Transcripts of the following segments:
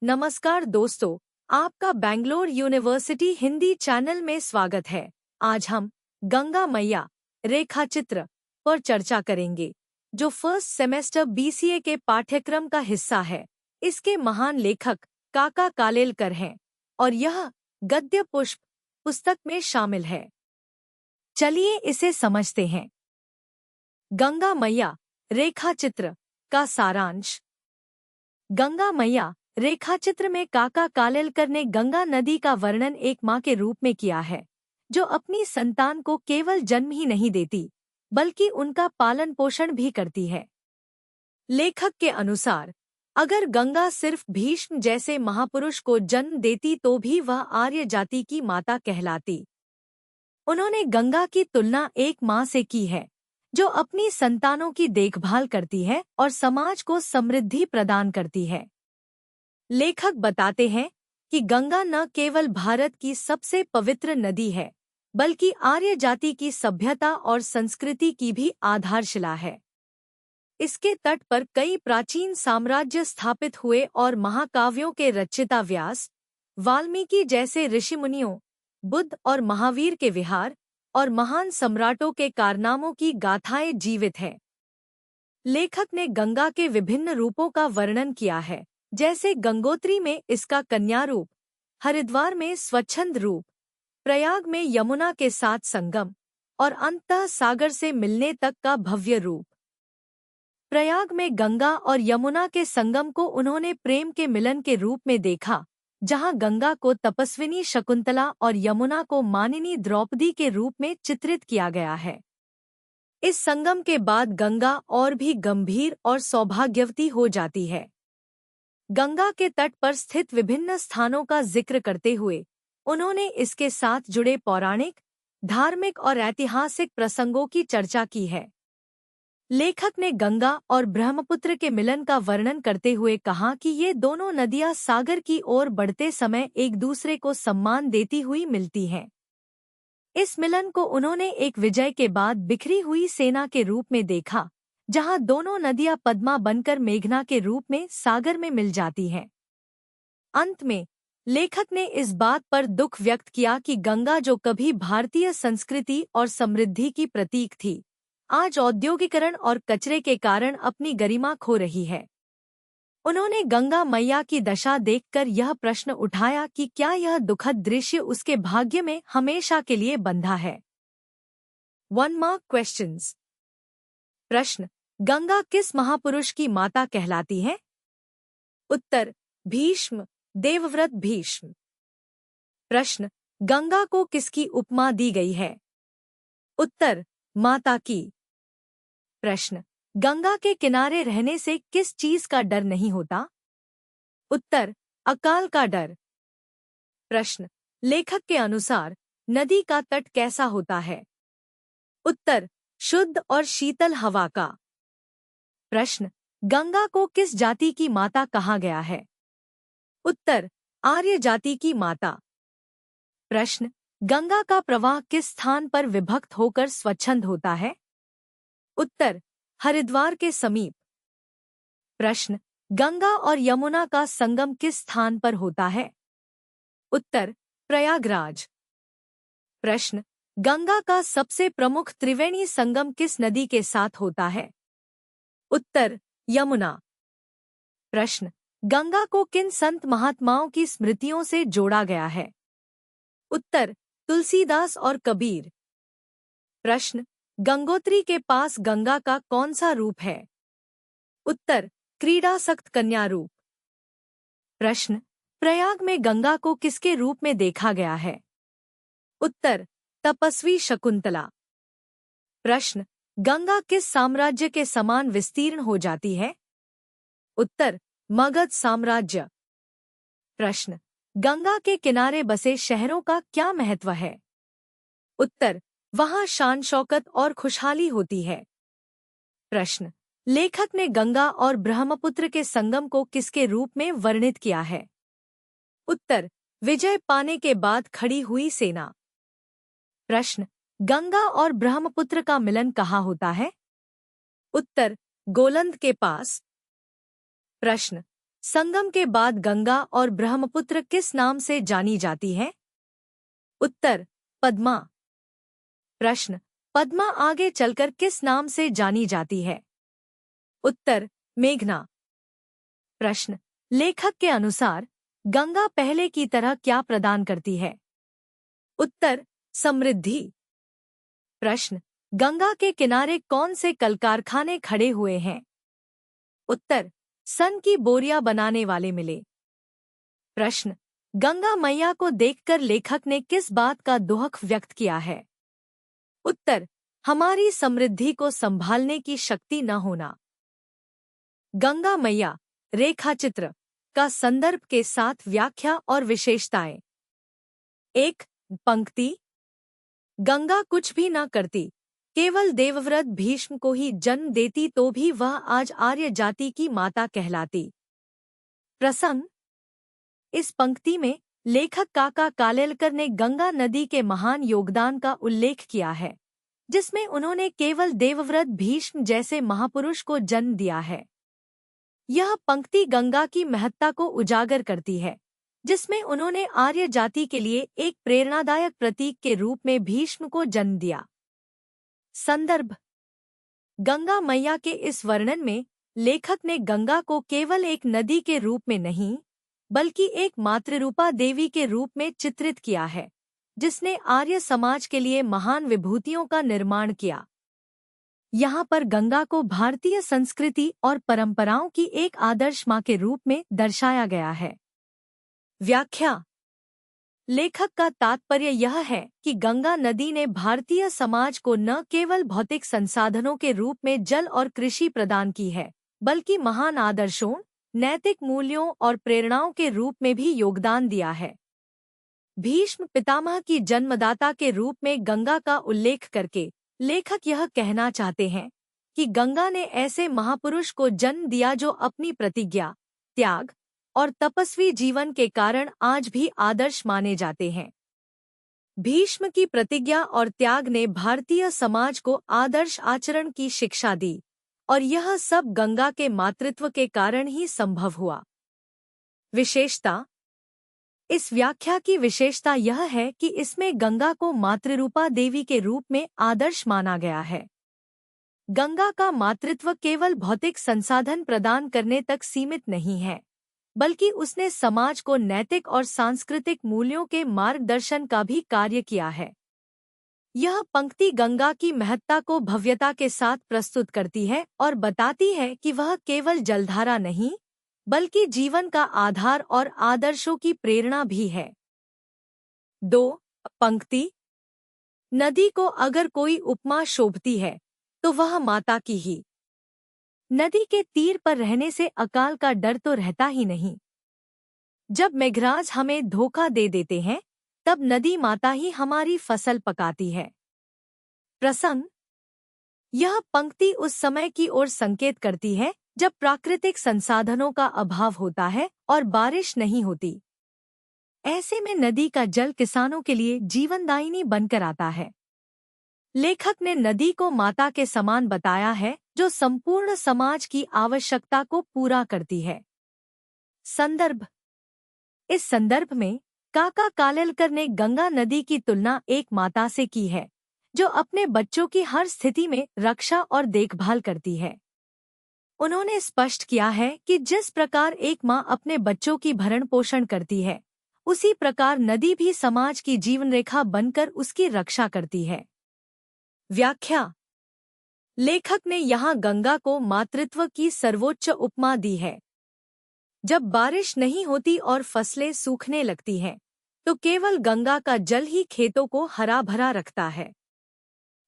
नमस्कार दोस्तों, आपका बेंगलोर यूनिवर्सिटी हिंदी चैनल में स्वागत है। आज हम गंगा मैया रेखाचित्र पर चर्चा करेंगे, जो फर्स्ट सेमेस्टर बीसीए के पाठ्यक्रम का हिस्सा है। इसके महान लेखक काका कालेलकर हैं और यह गद्य पुष्प पुस्तक में शामिल है। चलिए इसे समझते हैं। गंगा मैया रेखाचित्र का सारांश। गंगा मैया रेखाचित्र में काका कालेलकर ने गंगा नदी का वर्णन एक माँ के रूप में किया है, जो अपनी संतान को केवल जन्म ही नहीं देती, बल्कि उनका पालन पोषण भी करती है। लेखक के अनुसार, अगर गंगा सिर्फ भीष्म जैसे महापुरुष को जन्म देती तो भी वह आर्य जाति की माता कहलाती। उन्होंने गंगा की तुलना एक माँ से की है, जो अपनी संतानों की देखभाल करती है और समाज को समृद्धि प्रदान करती है। लेखक बताते हैं कि गंगा न केवल भारत की सबसे पवित्र नदी है, बल्कि आर्य जाति की सभ्यता और संस्कृति की भी आधारशिला है। इसके तट पर कई प्राचीन साम्राज्य स्थापित हुए और महाकाव्यों के रचयिता व्यास, वाल्मीकि जैसे ऋषिमुनियों, बुद्ध और महावीर के विहार और महान सम्राटों के कारनामों की गाथाएं जीवित हैं। लेखक ने गंगा के विभिन्न रूपों का वर्णन किया है, जैसे गंगोत्री में इसका कन्या रूप, हरिद्वार में स्वच्छंद रूप, प्रयाग में यमुना के साथ संगम और अंततः सागर से मिलने तक का भव्य रूप। प्रयाग में गंगा और यमुना के संगम को उन्होंने प्रेम के मिलन के रूप में देखा, जहां गंगा को तपस्विनी शकुंतला और यमुना को मानिनी द्रौपदी के रूप में चित्रित किया गया है। इस संगम के बाद गंगा और भी गंभीर और सौभाग्यवती हो जाती है। गंगा के तट पर स्थित विभिन्न स्थानों का जिक्र करते हुए उन्होंने इसके साथ जुड़े पौराणिक, धार्मिक और ऐतिहासिक प्रसंगों की चर्चा की है। लेखक ने गंगा और ब्रह्मपुत्र के मिलन का वर्णन करते हुए कहा कि ये दोनों नदियां सागर की ओर बढ़ते समय एक दूसरे को सम्मान देती हुई मिलती हैं। इस मिलन को उन्होंने एक विजय के बाद बिखरी हुई सेना के रूप में देखा, जहां दोनों नदियां पद्मा बनकर मेघना के रूप में सागर में मिल जाती हैं। अंत में लेखक ने इस बात पर दुख व्यक्त किया कि गंगा, जो कभी भारतीय संस्कृति और समृद्धि की प्रतीक थी, आज औद्योगिकरण और कचरे के कारण अपनी गरिमा खो रही है। उन्होंने गंगा मैया की दशा देखकर यह प्रश्न उठाया कि क्या यह दुखद दृश्य उसके भाग्य में हमेशा के लिए बंधा है। 1 मार्क क्वेश्चंस। प्रश्न: गंगा किस महापुरुष की माता कहलाती है? उत्तर: भीष्म, देवव्रत भीष्म। प्रश्न: गंगा को किसकी उपमा दी गई है? उत्तर: माता की। प्रश्न: गंगा के किनारे रहने से किस चीज का डर नहीं होता? उत्तर: अकाल का डर। प्रश्न: लेखक के अनुसार नदी का तट कैसा होता है? उत्तर: शुद्ध और शीतल हवा का। प्रश्न: गंगा को किस जाति की माता कहा गया है? उत्तर: आर्य जाति की माता। प्रश्न: गंगा का प्रवाह किस स्थान पर विभक्त होकर स्वच्छंद होता है? उत्तर: हरिद्वार के समीप। प्रश्न: गंगा और यमुना का संगम किस स्थान पर होता है? उत्तर: प्रयागराज। प्रश्न: गंगा का सबसे प्रमुख त्रिवेणी संगम किस नदी के साथ होता है? उत्तर: यमुना। प्रश्न: गंगा को किन संत महात्माओं की स्मृतियों से जोड़ा गया है? उत्तर: तुलसीदास और कबीर। प्रश्न: गंगोत्री के पास गंगा का कौन सा रूप है? उत्तर: क्रीडासक्त कन्या रूप। प्रश्न: प्रयाग में गंगा को किसके रूप में देखा गया है? उत्तर: तपस्वी शकुंतला। प्रश्न: गंगा किस साम्राज्य के समान विस्तीर्ण हो जाती है? उत्तर: मगध साम्राज्य। प्रश्न: गंगा के किनारे बसे शहरों का क्या महत्व है? उत्तर: वहां शान शौकत और खुशहाली होती है। प्रश्न: लेखक ने गंगा और ब्रह्मपुत्र के संगम को किसके रूप में वर्णित किया है? उत्तर: विजय पाने के बाद खड़ी हुई सेना। प्रश्न: गंगा और ब्रह्मपुत्र का मिलन कहाँ होता है? उत्तर: गोलंद के पास। प्रश्न: संगम के बाद गंगा और ब्रह्मपुत्र किस नाम से जानी जाती है? उत्तर पद्मा। प्रश्न, पद्मा आगे चलकर किस नाम से जानी जाती है? उत्तर मेघना। प्रश्न, लेखक के अनुसार गंगा पहले की तरह क्या प्रदान करती है? उत्तर समृद्धि। प्रश्न, गंगा के किनारे कौन से कल कारखाने खड़े हुए हैं? उत्तर सन की बोरियां बनाने वाले मिले। प्रश्न, गंगा मैया को देखकर लेखक ने किस बात का दुख व्यक्त किया है? उत्तर हमारी समृद्धि को संभालने की शक्ति न होना। गंगा मैया रेखाचित्र का संदर्भ के साथ व्याख्या और विशेषताएं। 1. पंक्ति, गंगा कुछ भी न करती, केवल देवव्रत भीष्म को ही जन्म देती तो भी वह आज आर्य जाति की माता कहलाती। प्रसंग, इस पंक्ति में लेखक काका कालेलकर ने गंगा नदी के महान योगदान का उल्लेख किया है, जिसमें उन्होंने केवल देवव्रत भीष्म जैसे महापुरुष को जन्म दिया है। यह पंक्ति गंगा की महत्ता को उजागर करती है, जिसमें उन्होंने आर्य जाति के लिए एक प्रेरणादायक प्रतीक के रूप में भीष्म को जन्म दिया। संदर्भ, गंगा मैया के इस वर्णन में लेखक ने गंगा को केवल एक नदी के रूप में नहीं, बल्कि एक मातृरूपा देवी के रूप में चित्रित किया है, जिसने आर्य समाज के लिए महान विभूतियों का निर्माण किया। यहाँ पर गंगा को भारतीय संस्कृति और परंपराओं की एक आदर्श माँ के रूप में दर्शाया गया है। व्याख्या, लेखक का तात्पर्य यह है कि गंगा नदी ने भारतीय समाज को न केवल भौतिक संसाधनों के रूप में जल और कृषि प्रदान की है, बल्कि महान आदर्शों, नैतिक मूल्यों और प्रेरणाओं के रूप में भी योगदान दिया है। भीष्म पितामह की जन्मदाता के रूप में गंगा का उल्लेख करके लेखक यह कहना चाहते हैं कि गंगा ने ऐसे महापुरुष को जन्म दिया जो अपनी प्रतिज्ञा, त्याग और तपस्वी जीवन के कारण आज भी आदर्श माने जाते हैं। भीष्म की प्रतिज्ञा और त्याग ने भारतीय समाज को आदर्श आचरण की शिक्षा दी, और यह सब गंगा के मातृत्व के कारण ही संभव हुआ। विशेषता, इस व्याख्या की विशेषता यह है कि इसमें गंगा को मातृरूपा देवी के रूप में आदर्श माना गया है। गंगा का मातृत्व केवल भौतिक संसाधन प्रदान करने तक सीमित नहीं है, बल्कि उसने समाज को नैतिक और सांस्कृतिक मूल्यों के मार्गदर्शन का भी कार्य किया है। यह पंक्ति गंगा की महत्ता को भव्यता के साथ प्रस्तुत करती है और बताती है कि वह केवल जलधारा नहीं, बल्कि जीवन का आधार और आदर्शों की प्रेरणा भी है। 2. पंक्ति, नदी को अगर कोई उपमा शोभती है तो वह माता की ही। नदी के तीर पर रहने से अकाल का डर तो रहता ही नहीं। जब मेघराज हमें धोखा दे देते हैं, तब नदी माता ही हमारी फसल पकाती है। प्रसंग, यह पंक्ति उस समय की ओर संकेत करती है जब प्राकृतिक संसाधनों का अभाव होता है और बारिश नहीं होती। ऐसे में नदी का जल किसानों के लिए जीवनदायिनी बनकर आता है। लेखक ने नदी को माता के समान बताया है, जो संपूर्ण समाज की आवश्यकता को पूरा करती है। संदर्भ, इस संदर्भ में काका कालेलकर ने गंगा नदी की तुलना एक माता से की है, जो अपने बच्चों की हर स्थिति में रक्षा और देखभाल करती है। उन्होंने स्पष्ट किया है कि जिस प्रकार एक माँ अपने बच्चों की भरण पोषण करती है, उसी प्रकार नदी भी समाज की जीवन रेखा बनकर उसकी रक्षा करती है। व्याख्या, लेखक ने यहाँ गंगा को मातृत्व की सर्वोच्च उपमा दी है। जब बारिश नहीं होती और फसलें सूखने लगती हैं, तो केवल गंगा का जल ही खेतों को हरा भरा रखता है।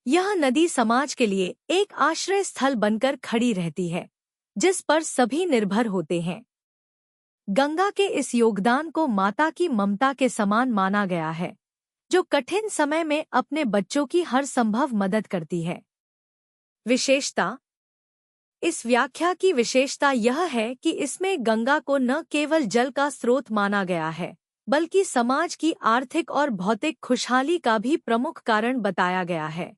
यह नदी समाज के लिए एक आश्रय स्थल बनकर खड़ी रहती है, जिस पर सभी निर्भर होते हैं। गंगा के इस योगदान को माता की ममता के समान माना गया है, जो कठिन समय में अपने बच्चों की हर संभव मदद करती है। विशेषता, इस व्याख्या की विशेषता यह है कि इसमें गंगा को न केवल जल का स्रोत माना गया है, बल्कि समाज की आर्थिक और भौतिक खुशहाली का भी प्रमुख कारण बताया गया है।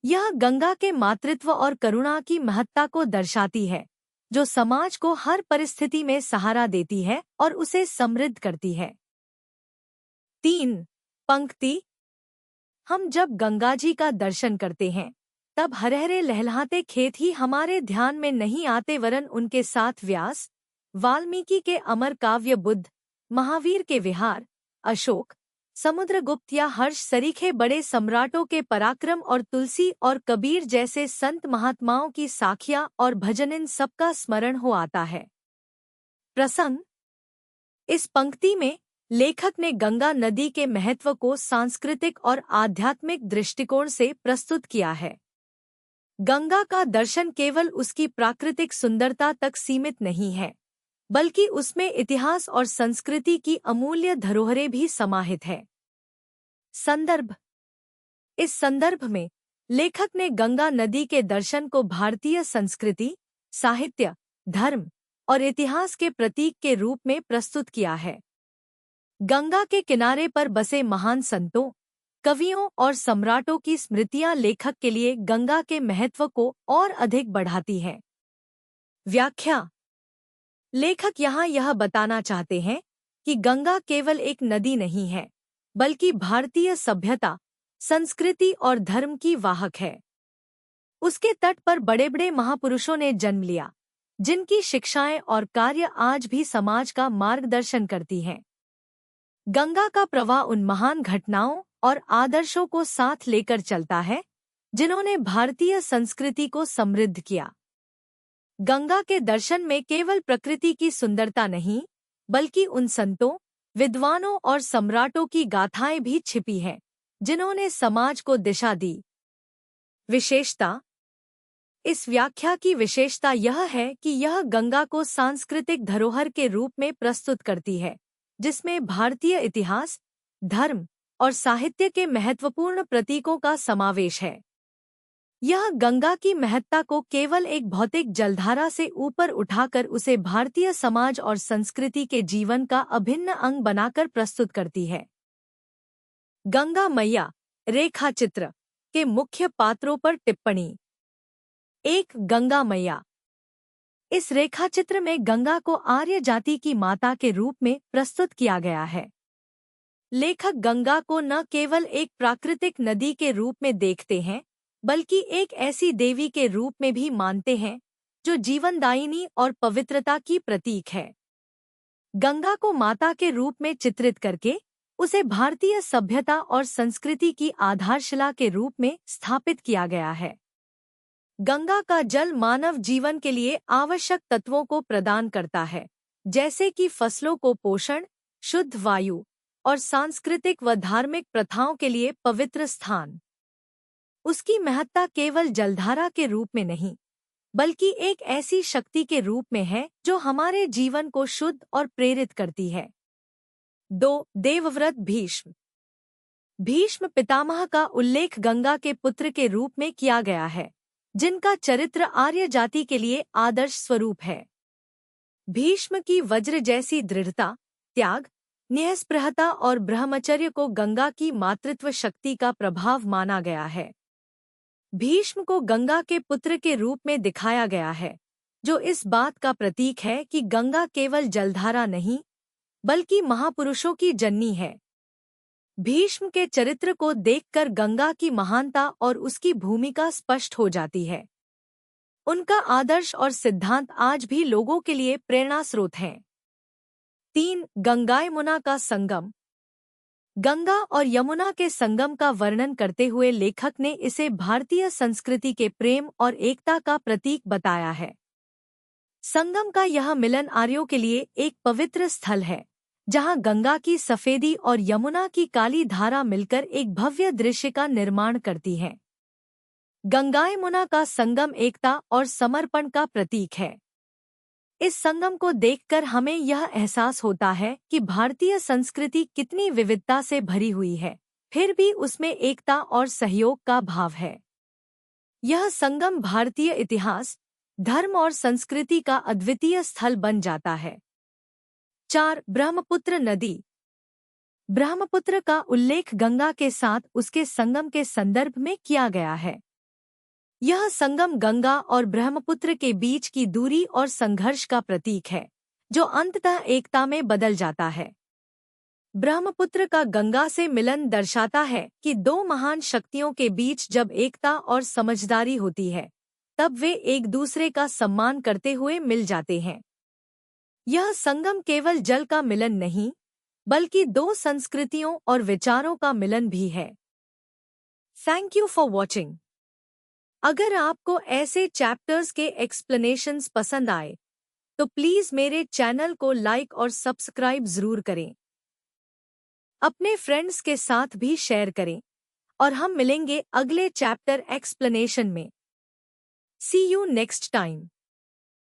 यह गंगा के मातृत्व और करुणा की महत्ता को दर्शाती है, जो समाज को हर परिस्थिति में सहारा देती है और उसे समृद्ध करती है। 3. पंक्ति। हम जब गंगा जी का दर्शन करते हैं तब हरे लहलहाते खेत ही हमारे ध्यान में नहीं आते, वरन उनके साथ व्यास, वाल्मीकि के अमर काव्य, बुद्ध, महावीर के विहार, अशोक, समुद्रगुप्त या हर्ष सरीखे बड़े सम्राटों के पराक्रम और तुलसी और कबीर जैसे संत महात्माओं की साखियां और भजन, इन सबका स्मरण हो आता है। प्रसंग। इस पंक्ति में लेखक ने गंगा नदी के महत्व को सांस्कृतिक और आध्यात्मिक दृष्टिकोण से प्रस्तुत किया है। गंगा का दर्शन केवल उसकी प्राकृतिक सुंदरता तक सीमित नहीं है, बल्कि उसमें इतिहास और संस्कृति की अमूल्य धरोहरें भी समाहित है। संदर्भ। इस संदर्भ में लेखक ने गंगा नदी के दर्शन को भारतीय संस्कृति, साहित्य, धर्म और इतिहास के प्रतीक के रूप में प्रस्तुत किया है। गंगा के किनारे पर बसे महान संतों, कवियों और सम्राटों की स्मृतियां लेखक के लिए गंगा के महत्व को और अधिक बढ़ाती हैं। व्याख्या। लेखक यहाँ यह बताना चाहते हैं कि गंगा केवल एक नदी नहीं है, बल्कि भारतीय सभ्यता, संस्कृति और धर्म की वाहक है। उसके तट पर बड़े बड़े महापुरुषों ने जन्म लिया, जिनकी शिक्षाएं और कार्य आज भी समाज का मार्गदर्शन करती हैं। गंगा का प्रवाह उन महान घटनाओं और आदर्शों को साथ लेकर चलता है जिन्होंने भारतीय संस्कृति को समृद्ध किया। गंगा के दर्शन में केवल प्रकृति की सुंदरता नहीं, बल्कि उन संतों, विद्वानों और सम्राटों की गाथाएं भी छिपी हैं, जिन्होंने समाज को दिशा दी। विशेषता। इस व्याख्या की विशेषता यह है कि यह गंगा को सांस्कृतिक धरोहर के रूप में प्रस्तुत करती है, जिसमें भारतीय इतिहास, धर्म और साहित्य के महत्वपूर्ण प्रतीकों का समावेश है। यह गंगा की महत्ता को केवल एक भौतिक जलधारा से ऊपर उठाकर उसे भारतीय समाज और संस्कृति के जीवन का अभिन्न अंग बनाकर प्रस्तुत करती है। गंगा मैया रेखा चित्र के मुख्य पात्रों पर टिप्पणी। 1. गंगा मैया। इस रेखा चित्र में गंगा को आर्य जाति की माता के रूप में प्रस्तुत किया गया है। लेखक गंगा को न केवल एक प्राकृतिक नदी के रूप में देखते हैं, बल्कि एक ऐसी देवी के रूप में भी मानते हैं जो जीवनदायिनी और पवित्रता की प्रतीक है। गंगा को माता के रूप में चित्रित करके उसे भारतीय सभ्यता और संस्कृति की आधारशिला के रूप में स्थापित किया गया है। गंगा का जल मानव जीवन के लिए आवश्यक तत्वों को प्रदान करता है, जैसे कि फसलों को पोषण, शुद्ध वायु और सांस्कृतिक व धार्मिक प्रथाओं के लिए पवित्र स्थान। उसकी महत्ता केवल जलधारा के रूप में नहीं, बल्कि एक ऐसी शक्ति के रूप में है जो हमारे जीवन को शुद्ध और प्रेरित करती है। 2. देवव्रत भीष्म। भीष्म पितामह का उल्लेख गंगा के पुत्र के रूप में किया गया है, जिनका चरित्र आर्य जाति के लिए आदर्श स्वरूप है। भीष्म की वज्र जैसी दृढ़ता, त्याग, निःस्पृहता और ब्रह्मचर्य को गंगा की मातृत्व शक्ति का प्रभाव माना गया है। भीष्म को गंगा के पुत्र के रूप में दिखाया गया है, जो इस बात का प्रतीक है कि गंगा केवल जलधारा नहीं, बल्कि महापुरुषों की जननी है। भीष्म के चरित्र को देखकर गंगा की महानता और उसकी भूमिका स्पष्ट हो जाती है। उनका आदर्श और सिद्धांत आज भी लोगों के लिए प्रेरणा स्रोत हैं। 3. गंगा यमुना का संगम। गंगा और यमुना के संगम का वर्णन करते हुए लेखक ने इसे भारतीय संस्कृति के प्रेम और एकता का प्रतीक बताया है। संगम का यह मिलन आर्यों के लिए एक पवित्र स्थल है, जहां गंगा की सफेदी और यमुना की काली धारा मिलकर एक भव्य दृश्य का निर्माण करती हैं। गंगा यमुना का संगम एकता और समर्पण का प्रतीक है। इस संगम को देखकर हमें यह एहसास होता है कि भारतीय संस्कृति कितनी विविधता से भरी हुई है, फिर भी उसमें एकता और सहयोग का भाव है। यह संगम भारतीय इतिहास, धर्म और संस्कृति का अद्वितीय स्थल बन जाता है। 4. ब्रह्मपुत्र नदी। ब्रह्मपुत्र का उल्लेख गंगा के साथ उसके संगम के संदर्भ में किया गया है। यह संगम गंगा और ब्रह्मपुत्र के बीच की दूरी और संघर्ष का प्रतीक है, जो अंततः एकता में बदल जाता है। ब्रह्मपुत्र का गंगा से मिलन दर्शाता है कि दो महान शक्तियों के बीच जब एकता और समझदारी होती है, तब वे एक दूसरे का सम्मान करते हुए मिल जाते हैं। यह संगम केवल जल का मिलन नहीं, बल्कि दो संस्कृतियों और विचारों का मिलन भी है। Thank you for watching. अगर आपको ऐसे चैप्टर्स के एक्सप्लेनेशंस पसंद आए, तो प्लीज़ मेरे चैनल को लाइक और सब्सक्राइब ज़रूर करें। अपने फ्रेंड्स के साथ भी शेयर करें, और हम मिलेंगे अगले चैप्टर एक्सप्लेनेशन में। सी यू नेक्स्ट टाइम।